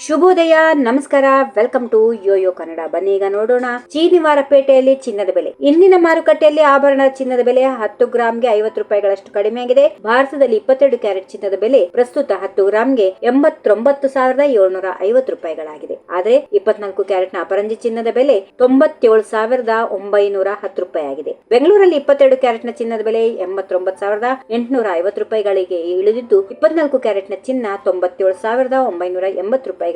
ಶುಭೋದಯ, ನಮಸ್ಕಾರ, welcome to Yoyo Kannada. ಬನ್ನಿ ಈಗ ನೋಡೋಣ ಚೀನಿವಾರಪೇಟೆಯಲ್ಲಿ ಚಿನ್ನದ ಬೆಲೆ. ಇಂದಿನ ಮಾರುಕಟ್ಟೆಯಲ್ಲಿ ಆಭರಣ ಚಿನ್ನದ ಬೆಲೆ 10 ಗ್ರಾಂಗೆ 50 ರೂಪಾಯಿಗಳಷ್ಟು ಕಡಿಮೆಯಾಗಿದೆ. ಭಾರತದಲ್ಲಿ 22 ಕ್ಯಾರೆಟ್ ಚಿನ್ನದ ಬೆಲೆ ಪ್ರಸ್ತುತ 10 ಗ್ರಾಂಗೆ 89,750 ರೂಪಾಯಿಗಳಾಗಿದೆ. ಆದರೆ 24 ಕ್ಯಾರೆಟ್ನ ಅಪರಂಜಿ ಚಿನ್ನದ ಬೆಲೆ 97,910 ರೂಪಾಯಿ ಆಗಿದೆ. ಬೆಂಗಳೂರಲ್ಲಿ 22 ಕ್ಯಾರೆಟ್ನ ಚಿನ್ನದ ಬೆಲೆ 89,850 ರೂಪಾಯಿಗಳಿಗೆ ಇಳಿದಿದ್ದು, 24 ಕ್ಯಾರೆಟ್ನ ಚಿನ್ನ 97,980 ರೂಪಾಯಿಗಳಿಗೆ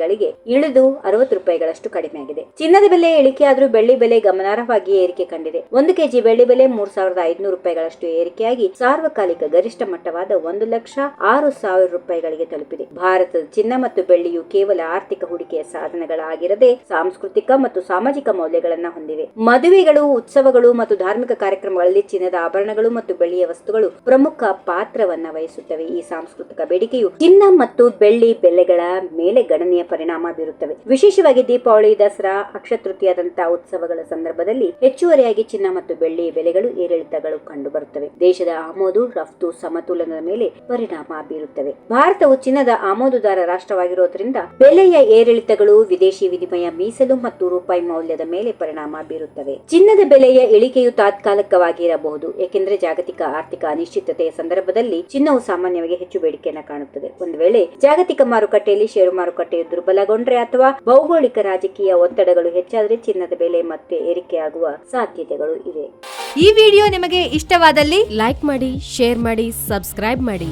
ಇಳಿದು 60 ರೂಪಾಯಿಗಳಷ್ಟು ಕಡಿಮೆಯಾಗಿದೆ. ಚಿನ್ನದ ಬೆಲೆ ಇಳಿಕೆಯಾದರೂ ಬೆಳ್ಳಿ ಬೆಲೆ ಗಮನಾರ್ಹವಾಗಿ ಏರಿಕೆ ಕಂಡಿದೆ. 1 ಕೆಜಿ ಬೆಳ್ಳಿ ಬೆಲೆ 3,500 ರೂಪಾಯಿಗಳಷ್ಟು ಏರಿಕೆಯಾಗಿ ಸಾರ್ವಕಾಲಿಕ ಗರಿಷ್ಠ ಮಟ್ಟವಾದ 1,06,000 ರೂಪಾಯಿಗಳಿಗೆ ತಲುಪಿದೆ. ಭಾರತದ ಚಿನ್ನ ಮತ್ತು ಬೆಳ್ಳಿಯು ಕೇವಲ ಆರ್ಥಿಕ ಹೂಡಿಕೆಯ ಸಾಧನಗಳಾಗಿರದೆ ಸಾಂಸ್ಕೃತಿಕ ಮತ್ತು ಸಾಮಾಜಿಕ ಮೌಲ್ಯಗಳನ್ನು ಹೊಂದಿವೆ. ಮದುವೆಗಳು, ಉತ್ಸವಗಳು ಮತ್ತು ಧಾರ್ಮಿಕ ಕಾರ್ಯಕ್ರಮಗಳಲ್ಲಿ ಚಿನ್ನದ ಆಭರಣಗಳು ಮತ್ತು ಬೆಳ್ಳಿಯ ವಸ್ತುಗಳು ಪ್ರಮುಖ ಪಾತ್ರವನ್ನ ವಹಿಸುತ್ತವೆ. ಈ ಸಾಂಸ್ಕೃತಿಕ ಬೇಡಿಕೆಯು ಚಿನ್ನ ಮತ್ತು ಬೆಳ್ಳಿ ಬೆಲೆಗಳ ಮೇಲೆ ಗಣನೀಯ ಪರಿಣಾಮ ಬೀರುತ್ತವೆ. ವಿಶೇಷವಾಗಿ ದೀಪಾವಳಿ, ದಸರಾ, ಅಕ್ಷಯ ತೃತೀಯದಂತಹ ಉತ್ಸವಗಳ ಸಂದರ್ಭದಲ್ಲಿ ಹೆಚ್ಚುವರಿಯಾಗಿ ಚಿನ್ನ ಮತ್ತು ಬೆಳ್ಳಿ ಬೆಲೆಗಳು ಏರಿಳಿತಗಳು ಕಂಡು ಬರುತ್ತವೆ. ದೇಶದ ಆಮದು ರಫ್ತು ಸಮತೋಲನದ ಮೇಲೆ ಪರಿಣಾಮ ಬೀರುತ್ತವೆ. ಭಾರತವು ಚಿನ್ನದ ಆಮದುದಾರ ರಾಷ್ಟ್ರವಾಗಿರುವುದರಿಂದ ಬೆಲೆಯ ಏರಿಳಿತಗಳು ವಿದೇಶಿ ವಿನಿಮಯ ಮೀಸಲು ಮತ್ತು ರೂಪಾಯಿ ಮೌಲ್ಯದ ಮೇಲೆ ಪರಿಣಾಮ ಬೀರುತ್ತವೆ. ಚಿನ್ನದ ಬೆಲೆಯ ಇಳಿಕೆಯು ತಾತ್ಕಾಲಿಕವಾಗಿರಬಹುದು, ಏಕೆಂದರೆ ಜಾಗತಿಕ ಆರ್ಥಿಕ ಅನಿಶ್ಚಿತತೆಯ ಸಂದರ್ಭದಲ್ಲಿ ಚಿನ್ನವು ಸಾಮಾನ್ಯವಾಗಿ ಹೆಚ್ಚು ಬೇಡಿಕೆಯನ್ನು ಕಾಣುತ್ತದೆ. ಒಂದು ವೇಳೆ ಜಾಗತಿಕ ಮಾರುಕಟ್ಟೆಯಲ್ಲಿ ಷೇರು ಮಾರುಕಟ್ಟೆಯು ದುರ್ಬಲಗೊಂಡ್ರೆ ಅಥವಾ ಭೌಗೋಳಿಕ ರಾಜಕೀಯ ಒತ್ತಡಗಳು ಹೆಚ್ಚಾದರೆ ಚಿನ್ನದ ಬೆಲೆ ಮತ್ತೆ ಏರಿಕೆಯಾಗುವ ಸಾಧ್ಯತೆಗಳು ಇವೆ. ಈ ವಿಡಿಯೋ ನಿಮಗೆ ಇಷ್ಟವಾದಲ್ಲಿ ಲೈಕ್ ಮಾಡಿ, ಶೇರ್ ಮಾಡಿ, ಸಬ್ಸ್ಕ್ರೈಬ್ ಮಾಡಿ.